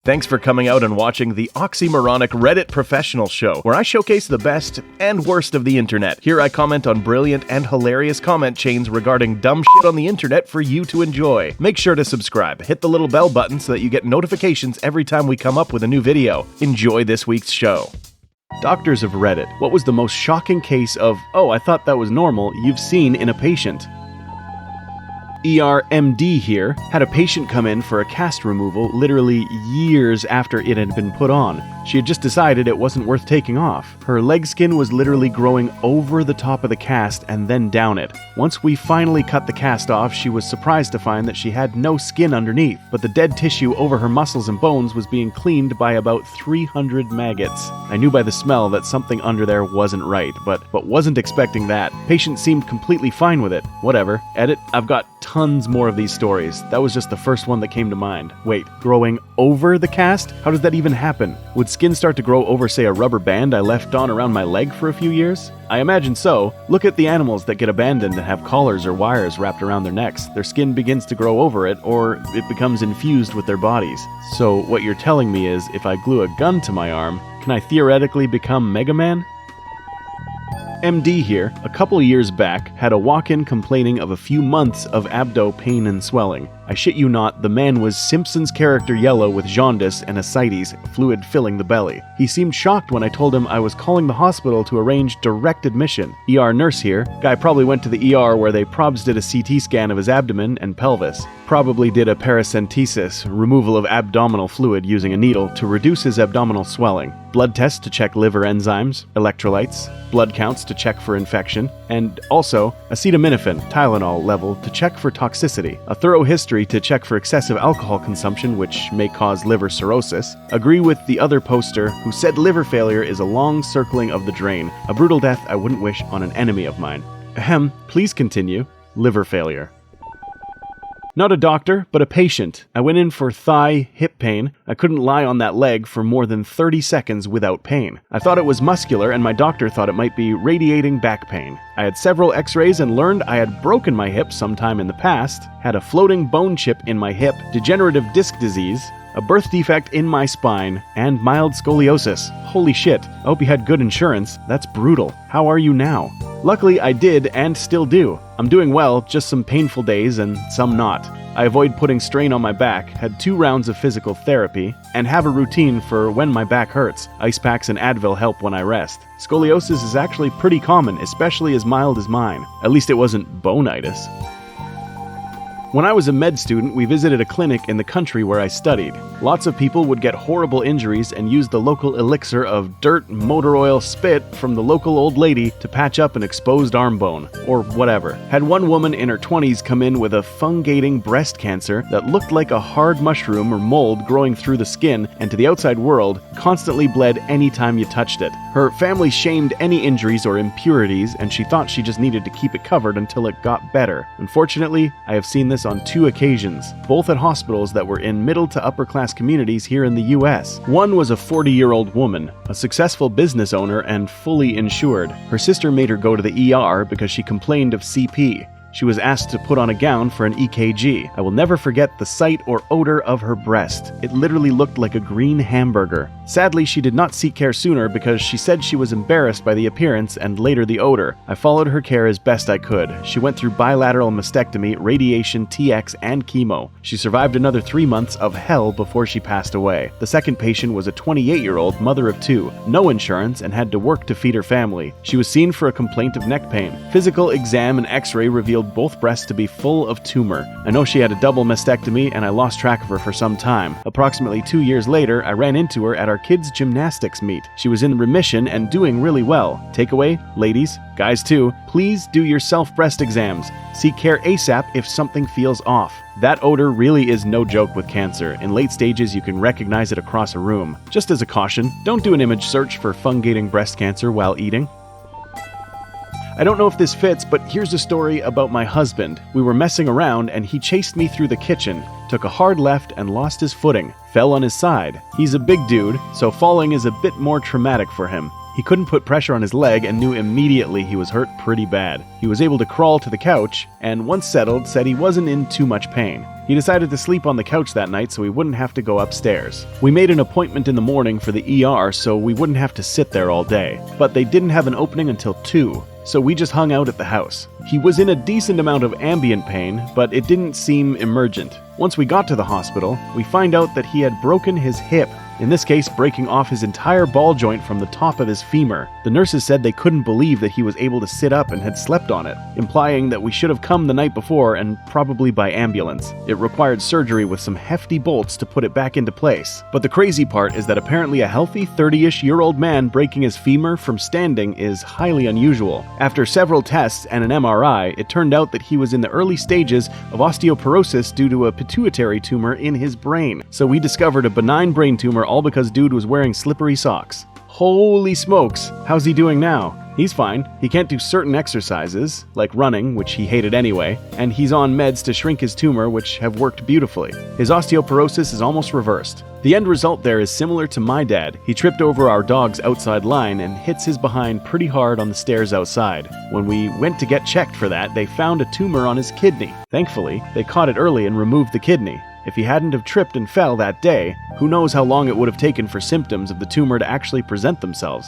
Thanks for coming out and watching the oxymoronic Reddit professional show, where I showcase the best and worst of the internet. Here I comment on brilliant and hilarious comment chains regarding dumb shit on the internet for you to enjoy. Make sure to subscribe, hit the little bell button so that you get notifications every time we come up with a new video. Enjoy this week's show. Doctors of Reddit, what was the most shocking case of, oh, I thought that was normal, you've seen in a patient? MD here had a patient come in for a cast removal literally years after it had been put on. She had just decided it wasn't worth taking off. Her leg skin was literally growing over the top of the cast and then down it. Once we finally cut the cast off, she was surprised to find that she had no skin underneath, but the dead tissue over her muscles and bones was being cleaned by about 300 maggots. I knew by the smell that something under there wasn't right, but wasn't expecting that. Patient seemed completely fine with it. Whatever. Edit, I've got tons more of these stories. That was just the first one that came to mind. Wait, growing over the cast? How does that even happen? Would skin start to grow over, say, a rubber band I left on around my leg for a few years? I imagine so. Look at the animals that get abandoned and have collars or wires wrapped around their necks. Their skin begins to grow over it, or it becomes infused with their bodies. So what you're telling me is, if I glue a gun to my arm, can I theoretically become Mega Man? MD here, a couple years back, had a walk-in complaining of a few months of abdo pain and swelling. I shit you not, the man was Simpsons character Yellow with jaundice and ascites, fluid filling the belly. He seemed shocked when I told him I was calling the hospital to arrange direct admission. ER nurse here. Guy probably went to the ER where they probs did a CT scan of his abdomen and pelvis. Probably did a paracentesis, removal of abdominal fluid using a needle to reduce his abdominal swelling. Blood tests to check liver enzymes, electrolytes, blood counts to check for infection, and also acetaminophen, Tylenol level to check for toxicity. A thorough history to check for excessive alcohol consumption, which may cause liver cirrhosis. Agree with the other poster who said liver failure is a long circling of the drain, a brutal death I wouldn't wish on an enemy of mine. Ahem, please continue. Liver failure. Not a doctor, but a patient. I went in for hip pain. I couldn't lie on that leg for more than 30 seconds without pain. I thought it was muscular, and my doctor thought it might be radiating back pain. I had several x-rays and learned I had broken my hip sometime in the past, had a floating bone chip in my hip, degenerative disc disease, a birth defect in my spine, and mild scoliosis. Holy shit. I hope you had good insurance. That's brutal. How are you now? Luckily, I did and still do. I'm doing well, just some painful days and some not. I avoid putting strain on my back, had 2 rounds of physical therapy, and have a routine for when my back hurts. Ice packs and Advil help when I rest. Scoliosis is actually pretty common, especially as mild as mine. At least it wasn't bonitis. When I was a med student, we visited a clinic in the country where I studied. Lots of people would get horrible injuries and use the local elixir of dirt, motor oil, spit from the local old lady to patch up an exposed arm bone, or whatever. Had one woman in her 20s come in with a fungating breast cancer that looked like a hard mushroom or mold growing through the skin and to the outside world, constantly bled anytime you touched it. Her family shamed any injuries or impurities, and she thought she just needed to keep it covered until it got better. Unfortunately, I have seen this on 2 occasions, both at hospitals that were in middle to upper class communities here in the US. One was a 40-year-old woman, a successful business owner and fully insured. Her sister made her go to the ER because she complained of CP. She was asked to put on a gown for an EKG. I will never forget the sight or odor of her breast. It literally looked like a green hamburger. Sadly, she did not seek care sooner because she said she was embarrassed by the appearance and later the odor. I followed her care as best I could. She went through bilateral mastectomy, radiation, TX, and chemo. She survived another 3 months of hell before she passed away. The second patient was a 28-year-old mother of 2, no insurance, and had to work to feed her family. She was seen for a complaint of neck pain. Physical exam and x-ray revealed both breasts to be full of tumor. I know she had a double mastectomy and I lost track of her for some time. Approximately 2 years later, I ran into her at our kids' gymnastics meet. She was in remission and doing really well. Takeaway, ladies, guys too, please do your self-breast exams. Seek care ASAP if something feels off. That odor really is no joke with cancer. In late stages, you can recognize it across a room. Just as a caution, don't do an image search for fungating breast cancer while eating. I don't know if this fits, but here's a story about my husband. We were messing around and he chased me through the kitchen, took a hard left and lost his footing, fell on his side. He's a big dude, so falling is a bit more traumatic for him. He couldn't put pressure on his leg and knew immediately he was hurt pretty bad. He was able to crawl to the couch, and once settled, said he wasn't in too much pain. He decided to sleep on the couch that night so he wouldn't have to go upstairs. We made an appointment in the morning for the ER so we wouldn't have to sit there all day, but they didn't have an opening until 2. So we just hung out at the house. He was in a decent amount of ambient pain, but it didn't seem emergent. Once we got to the hospital, we find out that he had broken his hip. In this case, breaking off his entire ball joint from the top of his femur. The nurses said they couldn't believe that he was able to sit up and had slept on it, implying that we should have come the night before and probably by ambulance. It required surgery with some hefty bolts to put it back into place. But the crazy part is that apparently a healthy 30-ish-year-old man breaking his femur from standing is highly unusual. After several tests and an MRI, it turned out that he was in the early stages of osteoporosis due to a pituitary tumor in his brain. So we discovered a benign brain tumor all because dude was wearing slippery socks. Holy smokes, how's he doing now? He's fine. He can't do certain exercises, like running, which he hated anyway, and he's on meds to shrink his tumor, which have worked beautifully. His osteoporosis is almost reversed. The end result there is similar to my dad. He tripped over our dog's outside line and hits his behind pretty hard on the stairs outside. When we went to get checked for that, they found a tumor on his kidney. Thankfully, they caught it early and removed the kidney. If he hadn't have tripped and fell that day, who knows how long it would have taken for symptoms of the tumor to actually present themselves.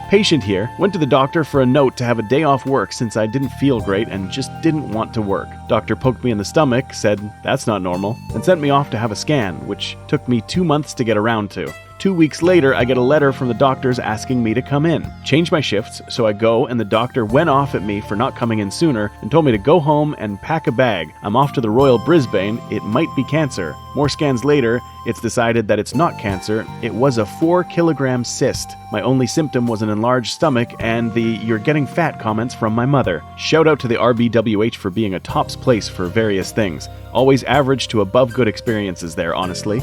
Patient here went to the doctor for a note to have a day off work since I didn't feel great and just didn't want to work. Doctor poked me in the stomach, said that's not normal, and sent me off to have a scan, which took me 2 months to get around to. 2 weeks later, I get a letter from the doctors asking me to come in. Change my shifts, so I go, and the doctor went off at me for not coming in sooner and told me to go home and pack a bag. I'm off to the Royal Brisbane. It might be cancer. More scans later, it's decided that it's not cancer. It was a 4-kilogram cyst. My only symptom was an enlarged stomach and the "you're getting fat" comments from my mother. Shout out to the RBWH for being a tops place for various things. Always average to above good experiences there, honestly.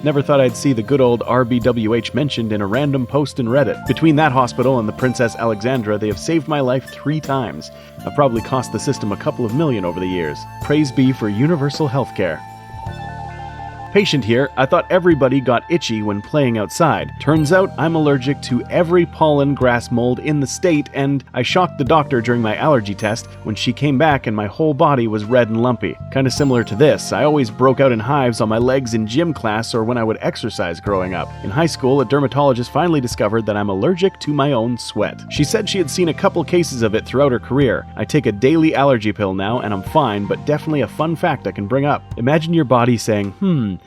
Never thought I'd see the good old RBWH mentioned in a random post in Reddit. Between that hospital and the Princess Alexandra, they have saved my life 3 times. I've probably cost the system a couple of million over the years. Praise be for universal healthcare. Patient here, I thought everybody got itchy when playing outside. Turns out I'm allergic to every pollen grass mold in the state, and I shocked the doctor during my allergy test when she came back and my whole body was red and lumpy. Kinda similar to this, I always broke out in hives on my legs in gym class or when I would exercise growing up. In high school, a dermatologist finally discovered that I'm allergic to my own sweat. She said she had seen a couple cases of it throughout her career. I take a daily allergy pill now and I'm fine, but definitely a fun fact I can bring up. Imagine your body saying,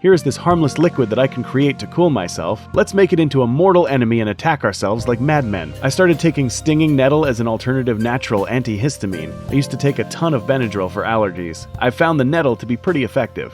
here's this harmless liquid that I can create to cool myself. Let's make it into a mortal enemy and attack ourselves like madmen. I started taking stinging nettle as an alternative natural antihistamine. I used to take a ton of Benadryl for allergies. I found the nettle to be pretty effective.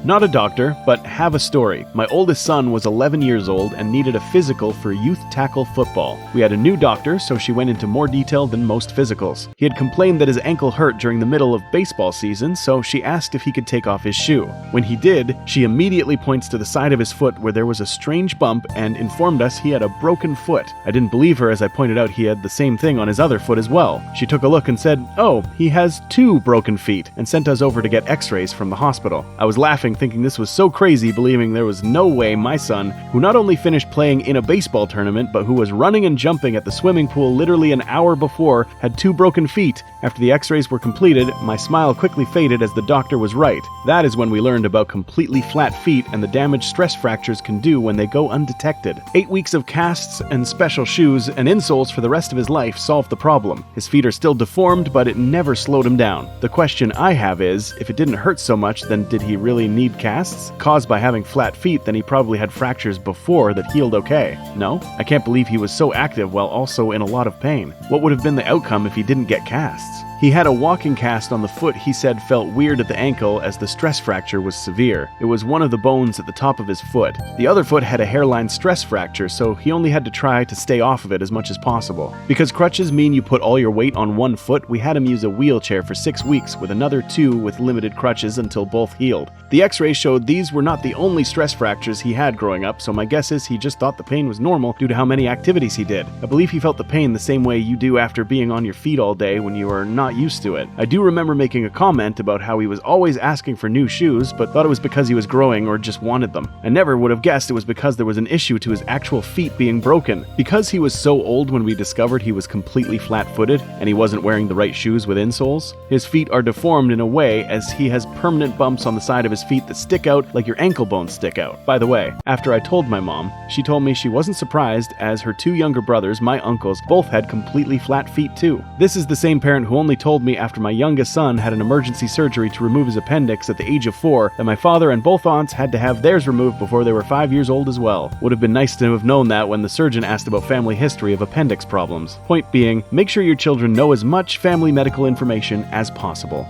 Not a doctor, but have a story. My oldest son was 11 years old and needed a physical for youth tackle football. We had a new doctor, so she went into more detail than most physicals. He had complained that his ankle hurt during the middle of baseball season, so she asked if he could take off his shoe. When he did, she immediately points to the side of his foot where there was a strange bump and informed us he had a broken foot. I didn't believe her as I pointed out he had the same thing on his other foot as well. She took a look and said, "Oh, he has 2 broken feet," and sent us over to get x-rays from the hospital. I was laughing, thinking this was so crazy, believing there was no way my son, who not only finished playing in a baseball tournament, but who was running and jumping at the swimming pool literally an hour before, had 2 broken feet. After the x-rays were completed, my smile quickly faded as the doctor was right. That is when we learned about completely flat feet and the damage stress fractures can do when they go undetected. 8 weeks of casts and special shoes and insoles for the rest of his life solved the problem. His feet are still deformed, but it never slowed him down. The question I have is, if it didn't hurt so much, then did he really need casts? Caused by having flat feet, then he probably had fractures before that healed okay. No? I can't believe he was so active while also in a lot of pain. What would have been the outcome if he didn't get casts? He had a walking cast on the foot he said felt weird at the ankle as the stress fracture was severe. It was one of the bones at the top of his foot. The other foot had a hairline stress fracture, so he only had to try to stay off of it as much as possible. Because crutches mean you put all your weight on one foot, we had him use a wheelchair for 6 weeks with another 2 with limited crutches until both healed. The x-rays showed these were not the only stress fractures he had growing up, so my guess is he just thought the pain was normal due to how many activities he did. I believe he felt the pain the same way you do after being on your feet all day when you are not not used to it. I do remember making a comment about how he was always asking for new shoes, but thought it was because he was growing or just wanted them. I never would have guessed it was because there was an issue to his actual feet being broken. Because he was so old when we discovered he was completely flat-footed and he wasn't wearing the right shoes with insoles, his feet are deformed in a way as he has permanent bumps on the side of his feet that stick out like your ankle bones stick out. By the way, after I told my mom, she told me she wasn't surprised as her two younger brothers, my uncles, both had completely flat feet too. This is the same parent who only told me after my youngest son had an emergency surgery to remove his appendix at the age of 4 that my father and both aunts had to have theirs removed before they were 5 years old as well. Would have been nice to have known that when the surgeon asked about family history of appendix problems. Point being, make sure your children know as much family medical information as possible.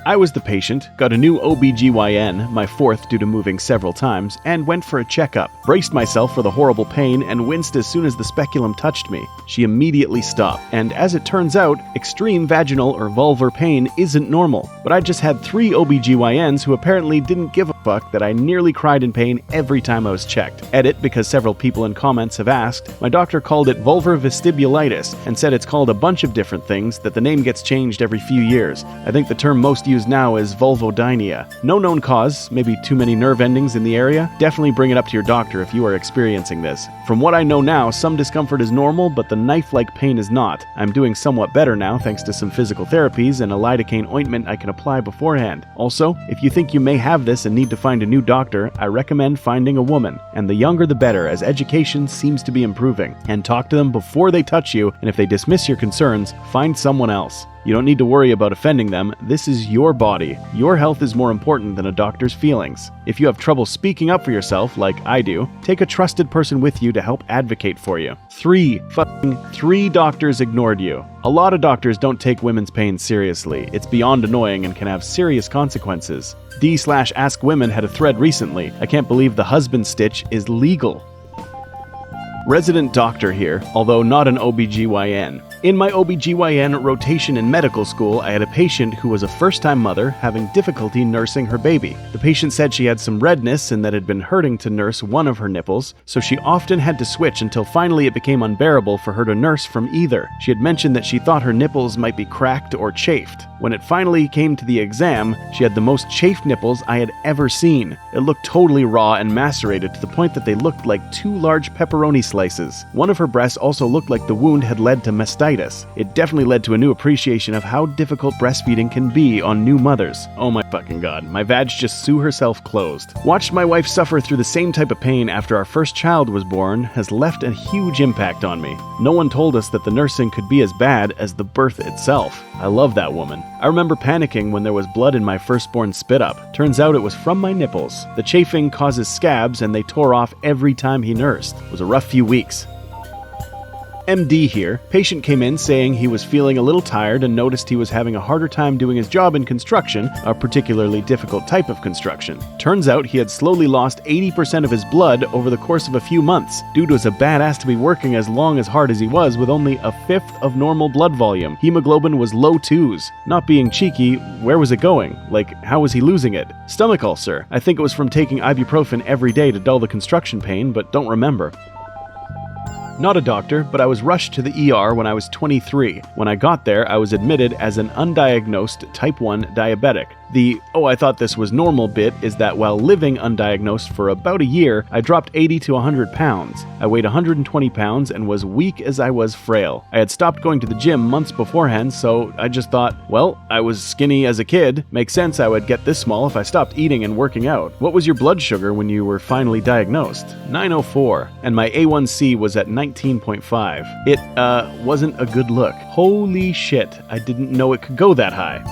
I was the patient, got a new OBGYN, my fourth due to moving several times, and went for a checkup. Braced myself for the horrible pain and winced as soon as the speculum touched me. She immediately stopped, and as it turns out, extreme vaginal or vulvar pain isn't normal. But I just had 3 OBGYNs who apparently didn't give a fuck that I nearly cried in pain every time I was checked. Edit, because several people in comments have asked, my doctor called it vulvar vestibulitis and said it's called a bunch of different things, that the name gets changed every few years. I think the term most used now is vulvodynia. No known cause, maybe too many nerve endings in the area. Definitely bring it up to your doctor if you are experiencing this. From what I know now, some discomfort is normal, but the knife-like pain is not. I'm doing somewhat better now thanks to some physical therapies and a lidocaine ointment I can apply beforehand. Also, if you think you may have this and need to find a new doctor, I recommend finding a woman. And the younger the better, as education seems to be improving. And talk to them before they touch you, and if they dismiss your concerns, find someone else. You don't need to worry about offending them. This is your body. Your health is more important than a doctor's feelings. If you have trouble speaking up for yourself, like I do, take a trusted person with you to help advocate for you. 3 doctors ignored you. A lot of doctors don't take women's pain seriously. It's beyond annoying and can have serious consequences. D/AskWomen had a thread recently. I can't believe the husband stitch is legal. Resident doctor here, although not an OBGYN. In my OBGYN rotation in medical school, I had a patient who was a first-time mother having difficulty nursing her baby. The patient said she had some redness and that it had been hurting to nurse one of her nipples, so she often had to switch until finally it became unbearable for her to nurse from either. She had mentioned that she thought her nipples might be cracked or chafed. When it finally came to the exam, she had the most chafed nipples I had ever seen. It looked totally raw and macerated to the point that they looked like 2 large pepperoni slices. One of her breasts also looked like the wound had led to mastitis. It definitely led to a new appreciation of how difficult breastfeeding can be on new mothers. Oh my fucking god, my vag just sew herself closed. Watched my wife suffer through the same type of pain after our first child was born has left a huge impact on me. No one told us that the nursing could be as bad as the birth itself. I love that woman. I remember panicking when there was blood in my firstborn spit up. Turns out it was from my nipples. The chafing causes scabs and they tore off every time he nursed. It was a rough few weeks. MD here. Patient came in saying he was feeling a little tired and noticed he was having a harder time doing his job in construction, a particularly difficult type of construction. Turns out he had slowly lost 80% of his blood over the course of a few months. Dude was a badass to be working as long as hard as he was with only a fifth of normal blood volume. Hemoglobin was low 2s. Not being cheeky, where was it going? Like, how was he losing it? Stomach ulcer. I think it was from taking ibuprofen every day to dull the construction pain, but don't remember. Not a doctor, but I was rushed to the ER when I was 23. When I got there, I was admitted as an undiagnosed type 1 diabetic. The, "oh, I thought this was normal" bit is that while living undiagnosed for about a year, I dropped 80 to 100 pounds. I weighed 120 pounds and was weak as I was frail. I had stopped going to the gym months beforehand, so I just thought, well, I was skinny as a kid. Makes sense I would get this small if I stopped eating and working out. What was your blood sugar when you were finally diagnosed? 904. And my A1C was at 19.5. It, wasn't a good look. Holy shit, I didn't know it could go that high.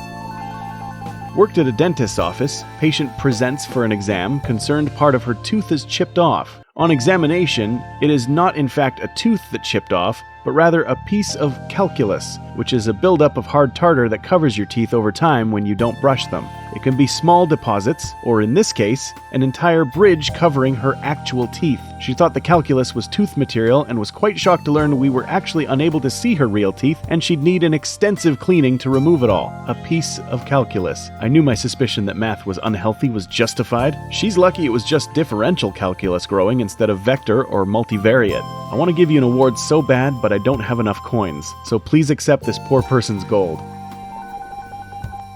Worked at a dentist's office. Patient presents for an exam, concerned part of her tooth is chipped off. On examination, it is not in fact a tooth that chipped off, but rather a piece of calculus, which is a buildup of hard tartar that covers your teeth over time when you don't brush them. It can be small deposits, or in this case, an entire bridge covering her actual teeth. She thought the calculus was tooth material and was quite shocked to learn we were actually unable to see her real teeth and she'd need an extensive cleaning to remove it all. A piece of calculus. I knew my suspicion that math was unhealthy was justified. She's lucky it was just differential calculus growing instead of vector or multivariate. I want to give you an award so bad, but I don't have enough coins, so please accept this poor person's gold.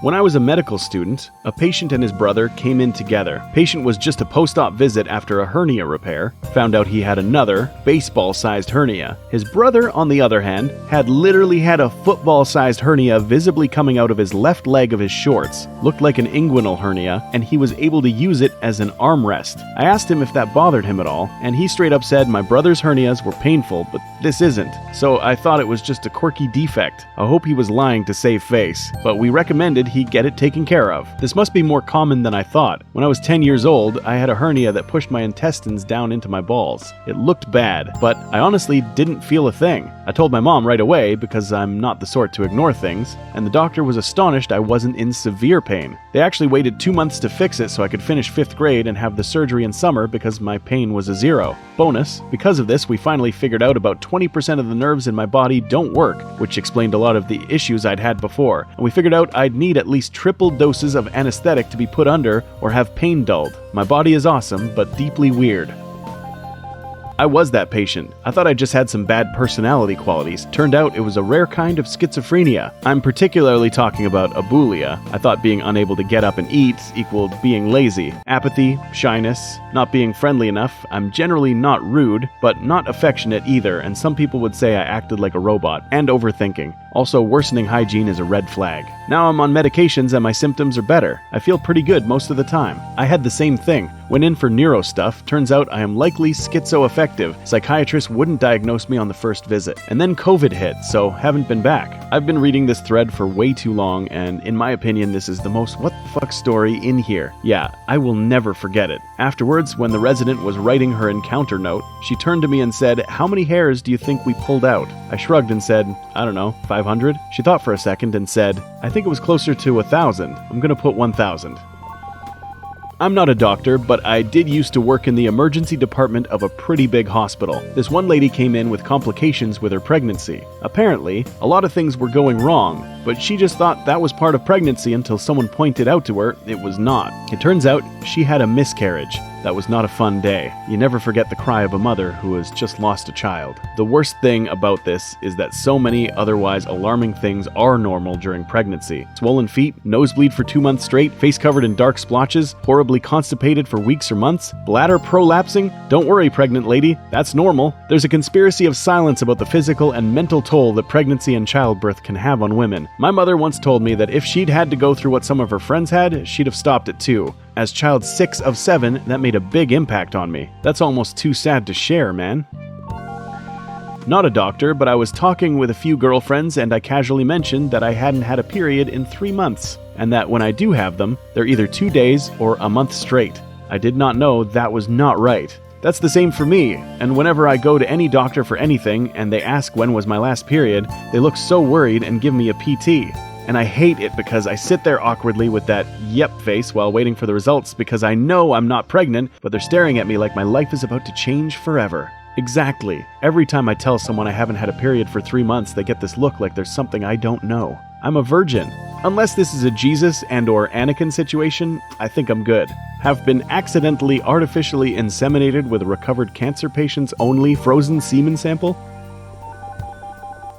When I was a medical student, a patient and his brother came in together. Patient was just a post-op visit after a hernia repair, found out he had another baseball-sized hernia. His brother, on the other hand, had literally had a football-sized hernia visibly coming out of his left leg of his shorts. Looked like an inguinal hernia, and he was able to use it as an armrest. I asked him if that bothered him at all, and he straight up said my brother's hernias were painful, but this isn't. So I thought it was just a quirky defect. I hope he was lying to save face, but we recommended he get it taken care of. This must be more common than I thought. When I was 10 years old, I had a hernia that pushed my intestines down into my balls. It looked bad, but I honestly didn't feel a thing. I told my mom right away because I'm not the sort to ignore things, and the doctor was astonished I wasn't in severe pain. They actually waited 2 months to fix it so I could finish 5th grade and have the surgery in summer because my pain was a 0. Bonus, because of this, we finally figured out about 20% of the nerves in my body don't work, which explained a lot of the issues I'd had before, and we figured out I'd need at least triple doses of anesthetic to be put under or have pain dulled. My body is awesome, but deeply weird. I was that patient. I thought I just had some bad personality qualities. Turned out it was a rare kind of schizophrenia. I'm particularly talking about abulia. I thought being unable to get up and eat equaled being lazy. Apathy, shyness, not being friendly enough. I'm generally not rude, but not affectionate either, and some people would say I acted like a robot. And overthinking. Also, worsening hygiene is a red flag. Now I'm on medications and my symptoms are better. I feel pretty good most of the time. I had the same thing. Went in for neuro stuff. Turns out I am likely schizoaffective. Psychiatrists wouldn't diagnose me on the first visit. And then COVID hit, so haven't been back. I've been reading this thread for way too long, and in my opinion, this is the most what the fuck story in here. Yeah, I will never forget it. Afterwards, when the resident was writing her encounter note, she turned to me and said, "How many hairs do you think we pulled out?" I shrugged and said, "I don't know, 500? She thought for a second and said, "I think it was closer to 1,000. I'm gonna put 1,000. I'm not a doctor, but I did used to work in the emergency department of a pretty big hospital. This one lady came in with complications with her pregnancy. Apparently, a lot of things were going wrong, but she just thought that was part of pregnancy until someone pointed out to her it was not. It turns out she had a miscarriage. That was not a fun day. You never forget the cry of a mother who has just lost a child. The worst thing about this is that so many otherwise alarming things are normal during pregnancy. Swollen feet, nosebleed for 2 months straight, face covered in dark splotches, horribly constipated for weeks or months, bladder prolapsing. Don't worry, pregnant lady, that's normal. There's a conspiracy of silence about the physical and mental toll that pregnancy and childbirth can have on women. My mother once told me that if she'd had to go through what some of her friends had, she'd have stopped at 2. As child 6 of 7, that made a big impact on me. That's almost too sad to share, man. Not a doctor, but I was talking with a few girlfriends and I casually mentioned that I hadn't had a period in 3 months, and that when I do have them, they're either 2 days or a month straight. I did not know that was not right. That's the same for me, and whenever I go to any doctor for anything and they ask when was my last period, they look so worried and give me a PT. And I hate it because I sit there awkwardly with that yep face while waiting for the results because I know I'm not pregnant, but they're staring at me like my life is about to change forever. Exactly. Every time I tell someone I haven't had a period for 3 months, they get this look like there's something I don't know. I'm a virgin. Unless this is a Jesus and or Anakin situation, I think I'm good. Have been accidentally artificially inseminated with a recovered cancer patient's only frozen semen sample?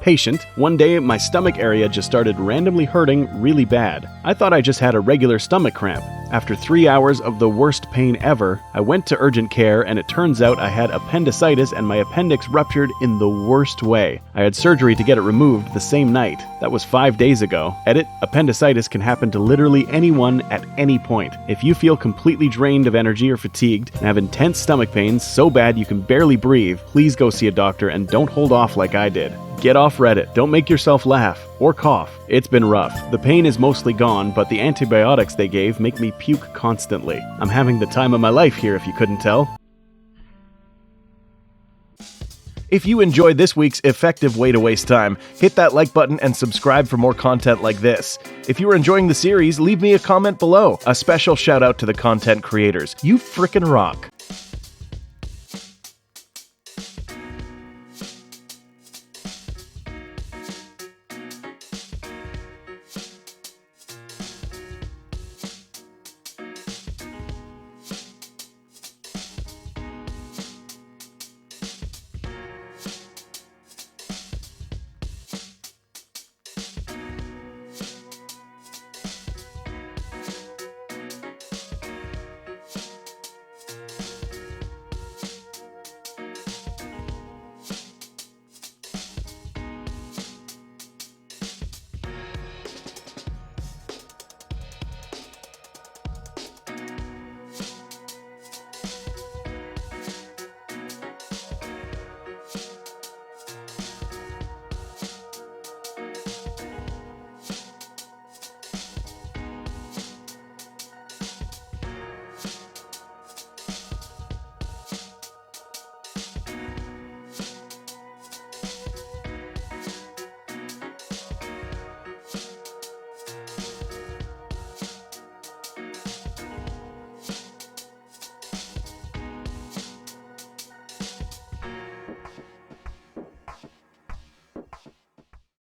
Patient, one day my stomach area just started randomly hurting really bad. I thought I just had a regular stomach cramp. After 3 hours of the worst pain ever, I went to urgent care and it turns out I had appendicitis and my appendix ruptured in the worst way. I had surgery to get it removed the same night. That was 5 days ago. Edit, appendicitis can happen to literally anyone at any point. If you feel completely drained of energy or fatigued and have intense stomach pains so bad you can barely breathe, please go see a doctor and don't hold off like I did. Get off Reddit. Don't make yourself laugh or cough. It's been rough. The pain is mostly gone, but the antibiotics they gave make me puke constantly. I'm having the time of my life here if you couldn't tell. If you enjoyed this week's effective way to waste time, hit that like button and subscribe for more content like this. If you are enjoying the series, leave me a comment below. A special shout out to the content creators. You frickin' rock.